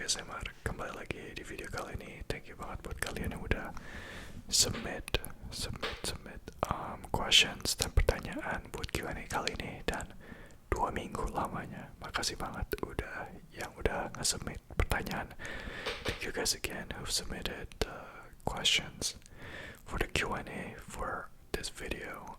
ASMR. Kembali lagi di video kali ini. Thank you banget buat kalian yang udah submit questions dan pertanyaan buat Q&A kali ini, dan 2 minggu lamanya. Makasih banget yang udah nge-submit pertanyaan. Thank you guys again who submitted questions for the Q&A for this video.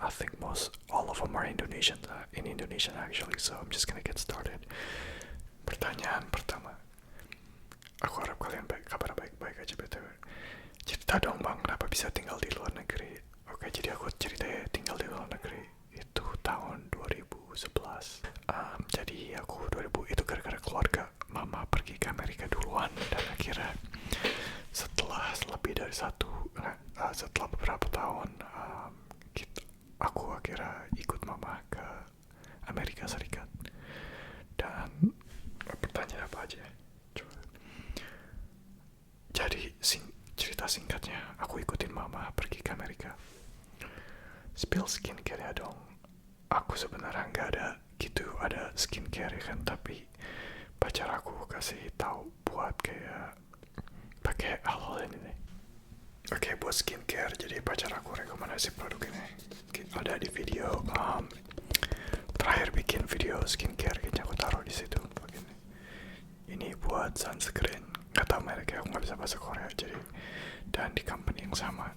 I think all of them are Indonesian, in Indonesian actually, so I'm just gonna get started. Pertanyaan pertama, aku harap kalian kabar baik-baik aja betul. Cerita dong bang, kenapa bisa tinggal di luar negeri? Oke, jadi aku cerita ya, tinggal di luar negeri itu tahun 2011. Jadi aku 2000 itu gara-gara keluarga mama pergi ke Amerika duluan, dan akhirnya setelah lebih dari setelah beberapa tahun aku akhirnya ikut mama ke Amerika Serikat. Dan pertanyaan apa aja? Coba. Jadi cerita singkatnya, aku ikutin mama pergi ke Amerika. Spill skincare ya dong. Aku sebenarnya nggak ada skincare ya kan, tapi pacar aku kasih tahu buat kayak pakai hal ini. Oke, buat skincare, jadi pacar aku rekomendasi produk ini. Ada di video terakhir bikin video skincare, kayaknya aku taruh di situ. Ini buat sunscreen, nggak tahu mereknya, aku nggak bisa bahasa Korea, jadi dan di company yang sama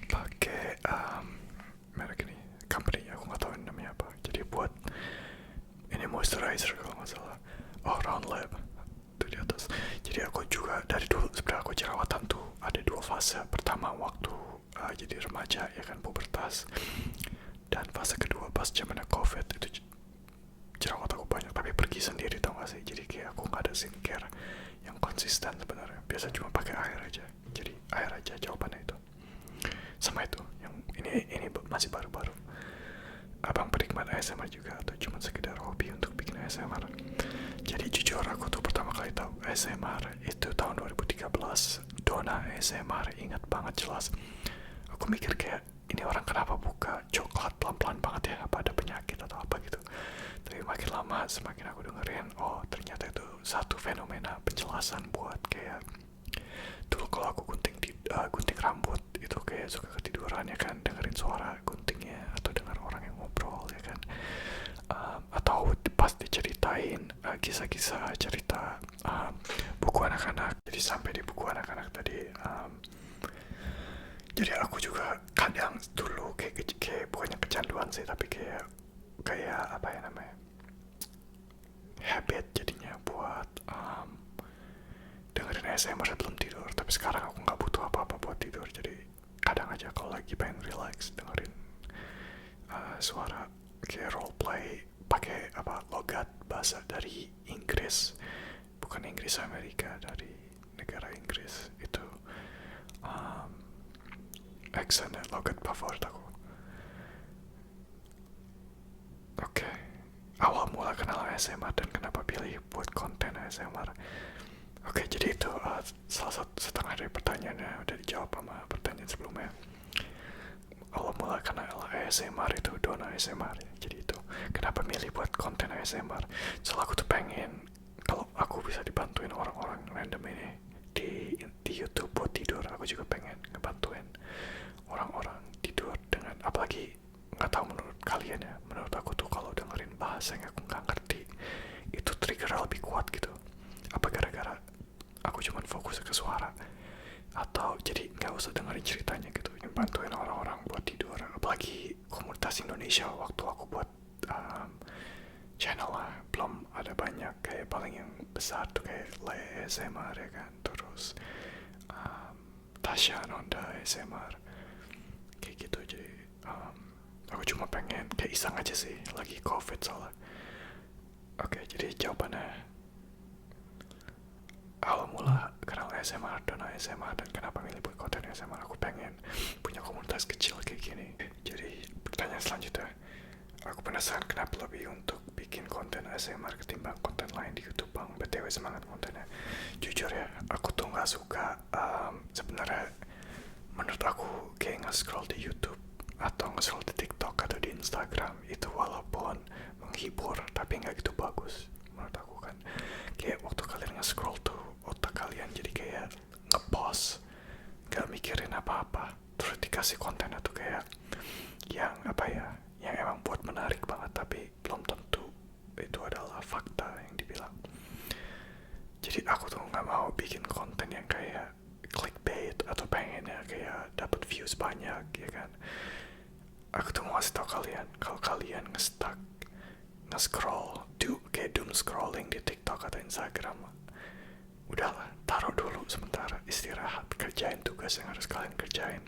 pakai merek ini, company aku nggak tahu namanya apa. Jadi buat ini moisturizer kalau nggak salah, round lab itu di atas. Jadi aku juga dari dulu sebenarnya aku jerawatan tuh ada 2 fase. Pertama waktu jadi remaja ya kan, pubertas, dan fase kedua pas zamannya COVID itu jerawat aku banyak, tapi pergi sendiri tau gak sih. Jadi kayak aku gak ada skincare yang konsisten sebenarnya, biasa cuma pakai air aja. Jadi air aja jawabannya itu. Sama itu yang ini masih baru-baru. Abang penikmat ASMR juga atau cuma sekedar hobi untuk bikin ASMR? Jadi jujur aku tuh pertama kali tahu ASMR itu tahun 2013. Dona ASMR, ingat banget jelas. Aku mikir kayak, ini orang kenapa buka coklat pelan-pelan banget ya, apa ada penyakit atau apa gitu. Tapi makin lama semakin aku dengerin, oh ternyata itu satu fenomena penjelasan buat kayak dulu kalau aku gunting rambut itu kayak suka ketiduran ya kan, dengerin suara guntingnya atau dengar orang yang ngobrol ya kan, atau pas diceritain kisah-kisah cerita buku anak-anak. Jadi sampai di buku anak-anak tadi, jadi aku juga kadang dulu kayak bukannya kecanduan sih, tapi kayak apa ya namanya, habit jadinya buat dengerin ASMR sebelum tidur. Tapi sekarang aku nggak butuh apa-apa buat tidur, jadi kadang aja kalau lagi pengen relax dengerin suara kayak roleplay pakai logat bahasa dari Inggris, bukan Inggris Amerika, dari negara Inggris itu. Accent dan logat favorit aku. Oke, awal mula kenal ASMR dan kenapa pilih buat konten ASMR. Oke, jadi itu salah satu setengah dari pertanyaannya udah dijawab sama pertanyaan sebelumnya. Awal mula kenal ASMR itu Dona ASMR. Jadi itu kenapa milih buat konten ASMR. Soalnya aku tuh pengen kalau aku bisa dibantuin orang-orang random ini di YouTube buat tidur, aku juga pengen ngebantuin orang-orang tidur dengan, apalagi nggak tahu menurut kalian ya, menurut aku tuh kalau dengerin bahasa yang aku nggak ngerti itu trigger lebih kuat gitu. Apa gara-gara aku cuman fokus ke suara, atau jadi nggak usah dengerin ceritanya gitu, bantuin orang-orang buat tidur. Apalagi komunitas Indonesia waktu aku buat channel lah belum ada banyak, kayak paling yang besar tuh kayak ASMR ya kan, terus Tasya Nonda ASMR kayak gitu. Jadi aku cuma pengen kayak iseng aja sih, lagi COVID soalnya. Oke, jadi jawabannya awal mula kenal ASMR, Dona ASMR, dan kenapa milih buat konten ASMR. Aku pengen punya komunitas kecil kayak gini. Jadi pertanyaan selanjutnya, aku penasaran kenapa lebih untuk bikin konten ASMR ketimbang konten lain di YouTube bang. BTW semangat kontennya. Jujur ya, aku tuh nggak suka sebenarnya. Menurut aku kayak nge-scroll di YouTube atau nge-scroll di TikTok atau di Instagram itu walaupun menghibur tapi nggak gitu bagus menurut aku kan. kasih kontennya tuh kayak yang apa ya, yang emang buat menarik banget, tapi belum tentu itu adalah fakta yang dibilang. Jadi aku tuh nggak mau bikin konten yang kayak clickbait atau pengennya kayak dapat views banyak, ya kan. Aku tuh mau kasih tau kalian, kalau kalian nge-stuck nge-scroll kayak doom scrolling di TikTok atau Instagram, udahlah, taruh dulu sementara, istirahat, kerjain tugas yang harus kalian kerjain.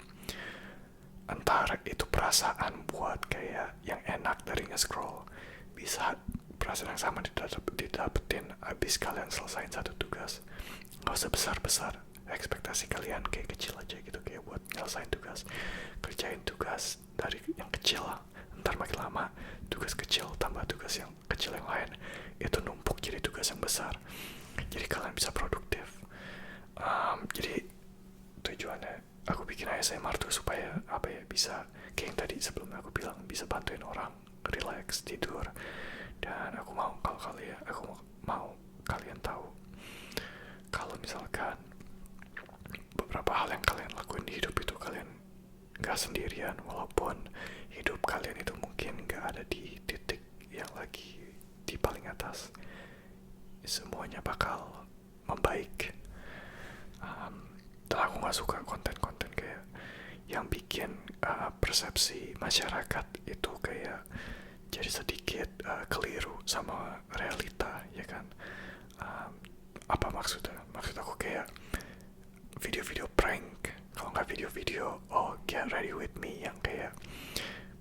Antara itu perasaan buat kayak yang enak dari nge-scroll, bisa perasaan yang sama didapetin abis kalian selesain satu tugas. Gak usah besar-besar, ekspektasi kalian kayak kecil aja gitu, kayak buat nyelesain tugas. Kerjain tugas dari yang kecil, ntar makin lama tugas kecil tambah tugas yang kecil yang lain, itu numpuk jadi tugas yang besar. Jadi kalian bisa produktif. Jadi tujuannya aku bikin ASMR tuh supaya apa ya, bisa kayak yang tadi sebelumnya aku bilang, bisa bantuin orang relax, tidur. Dan aku mau kalian tahu kalau misalkan beberapa hal yang kalian lakuin di hidup itu kalian gak sendirian, walaupun hidup kalian itu mungkin gak ada di titik yang lagi di paling atas, semuanya bakal membaik. Dan aku gak suka konten-konten kayak yang bikin persepsi masyarakat itu kayak jadi sedikit keliru sama realita, ya kan. Apa maksudnya? Maksud aku kayak video-video prank, kalau nggak video-video get ready with me yang kayak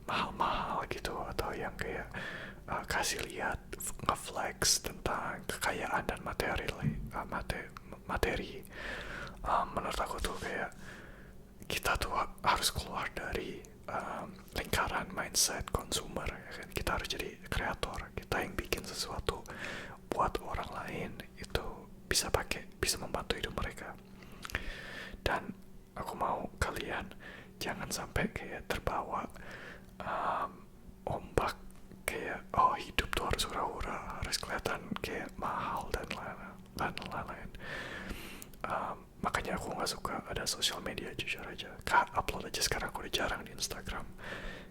mahal-mahal gitu, atau yang kayak kasih lihat nge-flex tentang kekayaan dan materi. Menurut aku tuh kayak kita tuh harus keluar dari lingkaran mindset consumer, ya kan. Kita harus jadi kreator, kita yang bikin sesuatu buat orang lain itu bisa membantu hidup mereka. Dan aku mau kalian jangan sampai kayak terbawa ombak kayak hidup tuh harus hura-hura, harus kelihatan kayak mahal dan lain-lain. Makanya aku nggak suka ada sosial media, jujur aja. Upload aja sekarang aku udah jarang di Instagram,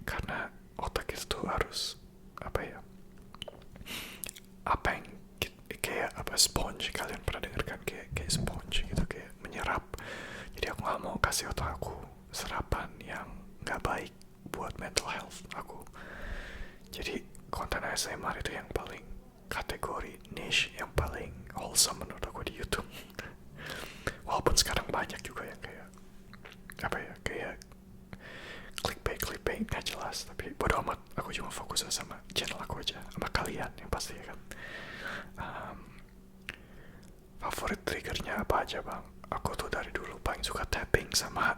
karena otak itu tuh harus apa ya, apa yang kayak apa, sponge. Kalian pernah dengarkan kayak sponge gitu, kayak menyerap. Jadi aku nggak mau kasih otak aku serapan yang nggak baik buat mental health aku. Jadi konten ASMR itu yang paling kategori niche, yang paling wholesome menurut aku di YouTube. Walaupun sekarang banyak juga yang kayak apa ya, kayak clickbait nggak jelas, tapi bodo amat, aku cuma fokus sama channel aku aja, sama kalian yang pasti, ya kan. Favorit triggernya apa aja bang? Aku tuh dari dulu paling suka tapping sama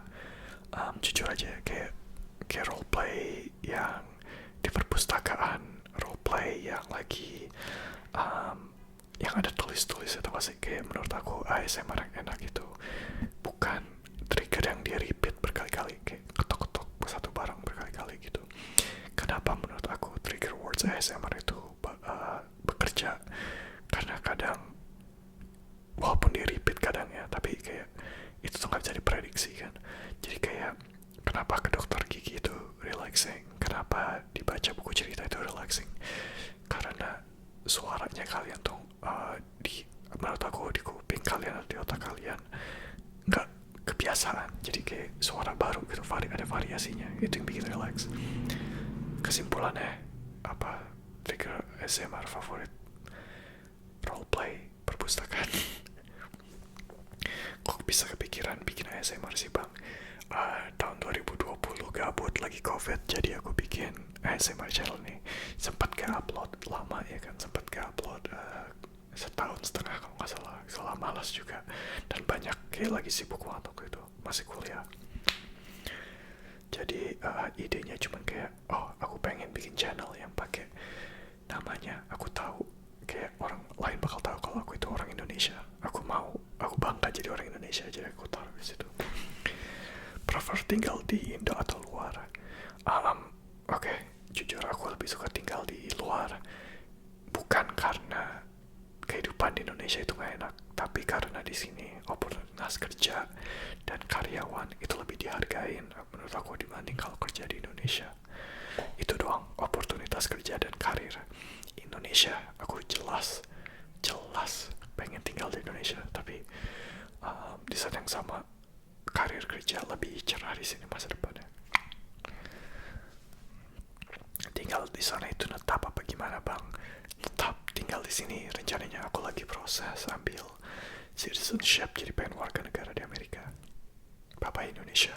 jujur aja kayak roleplay yang di perpustakaan, roleplay yang lagi yang ada tulis-tulis itu pasti kayak menurut aku ASMR yang enak itu. Bukan trigger yang dia repeat berkali-kali, kayak ketok-ketok satu barang berkali-kali gitu. Kenapa menurut aku trigger words ASMR itu bekerja? Karena kadang walaupun di repeat kadang ya, tapi kayak itu tuh gak bisa diprediksi kan. Jadi kayak kenapa ke dokter gigi itu relaxing, kenapa dibaca buku cerita itu relaxing, karena suaranya kalian tuh menurut aku di kuping kalian atau di otak kalian nggak kebiasaan, jadi kayak suara baru gitu, ada variasinya, itu yang bikin relax. Kesimpulannya apa, trigger ASMR favorit roleplay perpustakaan. Kok bisa kepikiran bikin ASMR sih bang? Tahun 2020 gabut lagi covid, jadi aku bikin ASMR channel nih. Sempat gak upload lama, ya kan, sempat gak upload setahun setengah kalau nggak salah malas juga, dan banyak kayak lagi sibuk waktu itu, masih kuliah. Jadi idenya cuman kayak aku pengen bikin channel yang pakai namanya, aku tahu kayak orang lain bakal tahu kalau aku itu orang Indonesia. Aku bangga jadi orang Indonesia, jadi aku taruh di situ. Prefer tinggal di Indo atau luar? Oke, jujur aku lebih suka tinggal di luar. Bukan karena kehidupan di Indonesia itu gak enak, Tapi karena di sini oportunitas kerja dan karyawan itu lebih dihargain menurut aku dibanding kalau kerja di Indonesia. Itu doang, oportunitas kerja dan karir. Indonesia, aku jelas pengen tinggal di Indonesia, tapi di saat yang sama karir kerja lebih cerah di sini masa depannya. Tinggal di sana itu netap apa gimana bang? Tetap tinggal di sini, rencananya aku lagi proses ambil citizenship, jadi pengen warga negara di Amerika. Bye-bye Indonesia.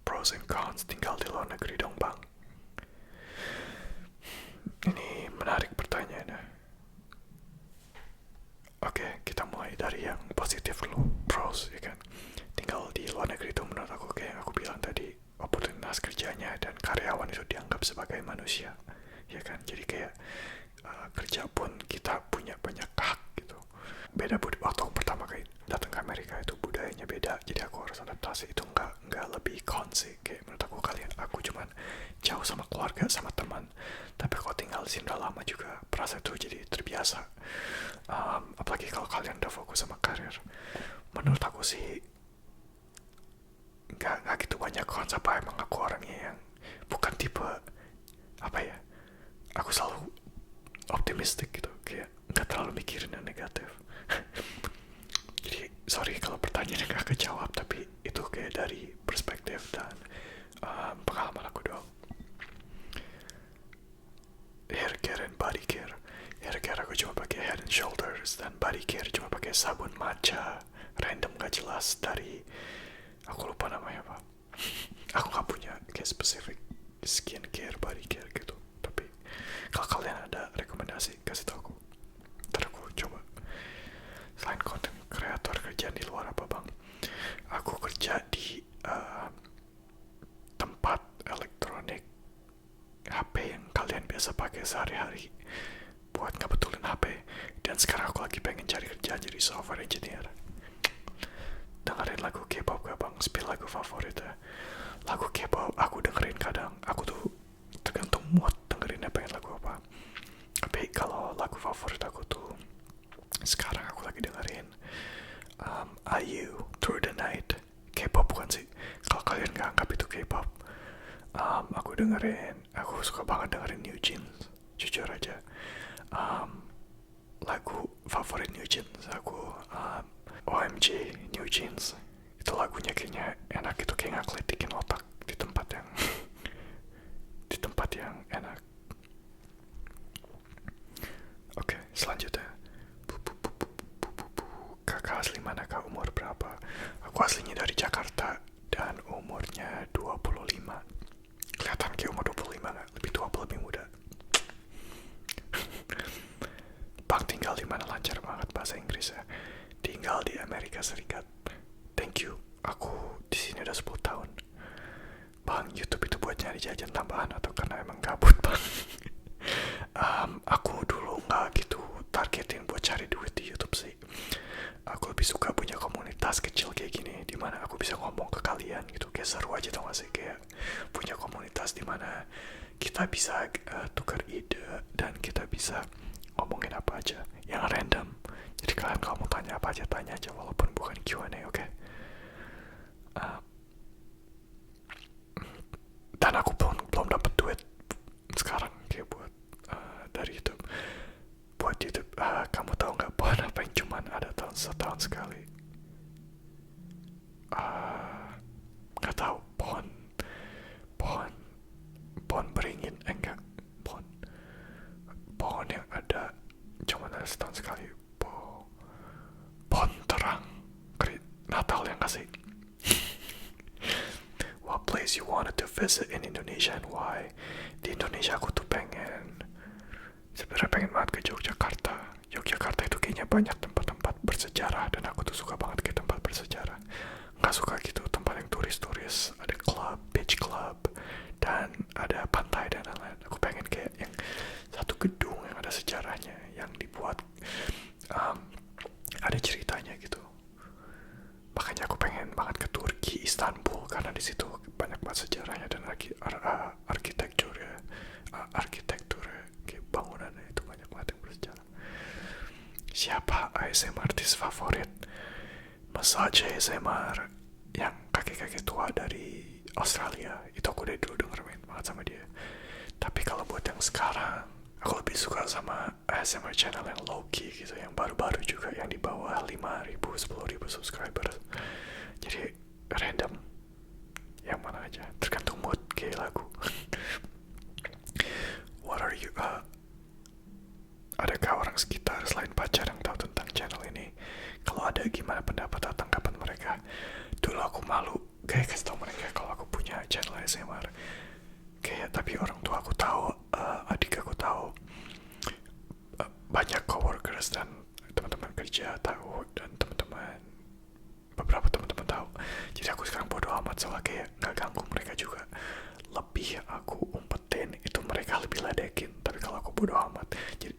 Pros and cons tinggal di luar negeri dong bang. Ini menarik pertanyaannya. Oke, kita mulai dari yang positif dulu. Pros, ya kan. Tinggal di luar negeri itu menurut aku kayak aku bilang tadi, oportunitas kerjanya dan karyawan itu dianggap sebagai manusia, ya kan. Jadi kayak kerja pun kita punya banyak hak gitu. Beda waktu aku pertama kali datang ke Amerika itu budayanya beda, jadi aku harus adaptasi. Itu nggak lebih konsep kayak menurut aku cuman jauh sama keluarga sama teman. Tapi kalau tinggal di sini udah lama juga perasa itu jadi terbiasa. Apalagi kalau kalian udah fokus sama karir, menurut aku sih nggak gitu banyak konsep. Emang aku orangnya yang bukan tipe apa ya, aku selalu optimistik gitu, kayak nggak terlalu mikirin yang negatif. Jadi sorry kalau pertanyaannya nggak kejawab, tapi itu kayak dari perspektif dan pengalaman aku doang. Hair care and body care. Hair care aku cuma pakai Head and Shoulders, dan body care cuma pakai sabun matcha random gak jelas dari, aku lupa namanya apa. Aku gak punya kayak spesifik skin care, body care gitu. Tapi kalau kalian ada rekomendasi kasih tau aku, ntar aku coba. Selain konten kreator, kerjaan di luar apa bang? Aku kerja di tempat elektronik, HP yang kalian biasa pakai sehari-hari buat ngebetulin HP. Dan sekarang aku lagi pengen cari kerja jadi software engineer. Dengerin lagu K-pop gak bang? Spill lagu favoritnya. Lagu K-pop aku dengerin kadang, aku tuh tergantung mood dengerinnya pengen lagu apa. Tapi kalau lagu favorit aku tuh sekarang aku lagi dengerin IU Through the Night. K-pop bukan sih, kalau kalian gak anggap itu K-pop. Aku suka banget dengerin New Jeans, jujur aja. Lagu favorit New Jeans aku OMG New Jeans. Itu lagunya kayaknya enak gitu, kayak ngeklitikin otak di tempat yang di tempat yang enak. Oke, selanjutnya. Kakak asli mana kak, umur berapa? Aku aslinya dari Jakarta dan umurnya 25. Kelihatan kayak umur 25 gak? Lebih tua apa lebih muda? Bang tinggal di mana? Lancar banget bahasa Inggrisnya. Tinggal di Amerika Serikat. Thank you. Aku di sini udah 10 tahun. Bang, YouTube itu buat nyari jajan tambahan atau karena emang gabut bang? Aku dulu nggak gitu targetin buat cari duit di YouTube sih. Aku lebih suka punya komunitas kecil kayak gini, dimana aku bisa ngomong ke kalian gitu, kayak seru aja tau gak sih, kayak punya komunitas dimana kita bisa tukar ide dan kita bisa ngomongin apa aja yang random. Jadi kalian kalau mau tanya apa aja tanya aja, walaupun bukan Q&A, oke? Dan aku belum dapet duit sekarang kayak buat dari YouTube. Buat YouTube, kamu tahu nggak pohon apa yang cuman ada setahun sekali? Nggak tahu. Pohon beringin, enggak, pohon yang ada cuman ada setahun sekali. Pohon terang, Natal yang kasih. What place you wanted to visit in Indonesia and why? Di Indonesia aku tuh sebenarnya pengen banget ke Yogyakarta. Yogyakarta itu kayaknya banyak tempat-tempat bersejarah dan aku tuh suka banget ke tempat bersejarah. Nggak suka gitu tempat yang turis-turis, ada club, beach club, dan ada pantai dan lain-lain. Aku pengen kayak yang satu gedung yang ada sejarahnya, yang dibuat ada ceritanya gitu. Makanya aku pengen banget ke Turki, Istanbul, karena di situ banyak banget sejarahnya dan arsitekturnya siapa ASMR artis favorit? Massage ASMR yang kakek-kakek tua dari Australia. Itu aku dari dulu denger banget sama dia. Tapi kalau buat yang sekarang, aku lebih suka sama ASMR channel yang low-key gitu, yang baru-baru juga, yang di bawah 5.000, 10.000 subscribers. Jadi random, yang mana aja, tergantung mood kayak lagu. What are you, adakah orang sekitar selain pacar yang tahu tentang channel ini? Kalau ada, gimana pendapat atau tanggapan mereka? Dulu aku malu kayak kasih tau mereka kalau aku punya channel ASMR. Kayak tapi orang tua aku tahu, adik aku tahu, banyak coworkers dan teman-teman kerja tahu, dan beberapa teman-teman tahu. Jadi aku sekarang bodo amat, soalnya kayak nggak ganggu mereka juga. Lebih aku umpetin itu mereka lebih ledekin. Tapi kalau aku bodo amat, jadi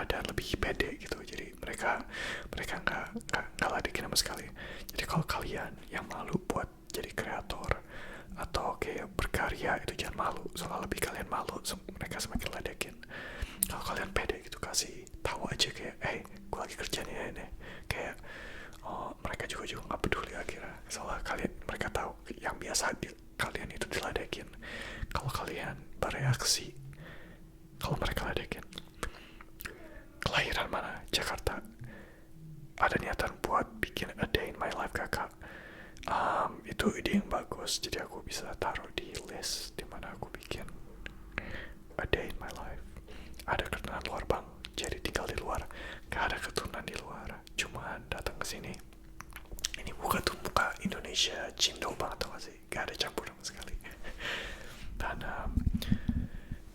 dan lebih pede gitu. Jadi mereka nggak ledekin sama sekali. Jadi kalau kalian yang malu buat jadi kreator atau kayak berkarya, itu jangan malu. Soalnya lebih kalian malu, mereka semakin ledekin. Kalau kalian pede gitu, kasih tahu aja kayak, gue lagi kerja nih ini. Kayak mereka juga nggak peduli akhirnya. Soalnya mereka tahu yang biasa kalian itu diledekin. Kalau kalian bereaksi kalau mereka ledekin. Kelahiran mana? Jakarta. Ada niatan buat bikin a day in my life kakak. Itu ide yang bagus. Jadi aku bisa taruh di list dimana aku bikin a day in my life. Ada keturunan luar bang, jadi tinggal di luar. Gak ada keturunan di luar, cuman datang ke sini. Ini muka tuh muka Indonesia Cindo banget, tau gak sih? Gak ada campur sama sekali. Dan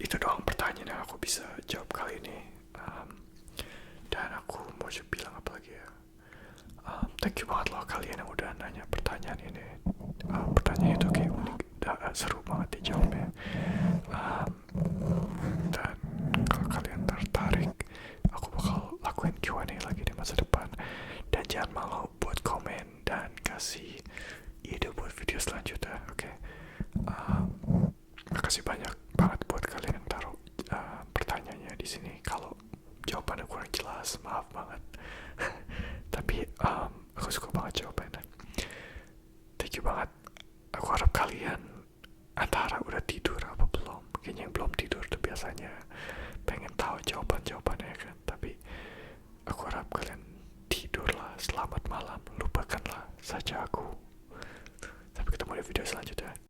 itu doang pertanyaan yang aku bisa jawab kali ini. Dan aku mau bilang apa lagi ya? Thank you banget loh kalian yang udah nanya pertanyaan ini. Pertanyaan itu kayak unik, seru banget dijawabnya. Dan kalau kalian tertarik, aku bakal lakuin Q&A lagi di masa depan. Dan jangan malu buat komen dan kasih ide buat video selanjutnya, oke? Makasih banyak banget buat kalian yang taruh pertanyaannya di sini. Kalau jawabannya kurang jelas, maaf banget. Tapi aku suka banget jawabannya. Thank you banget. Aku harap kalian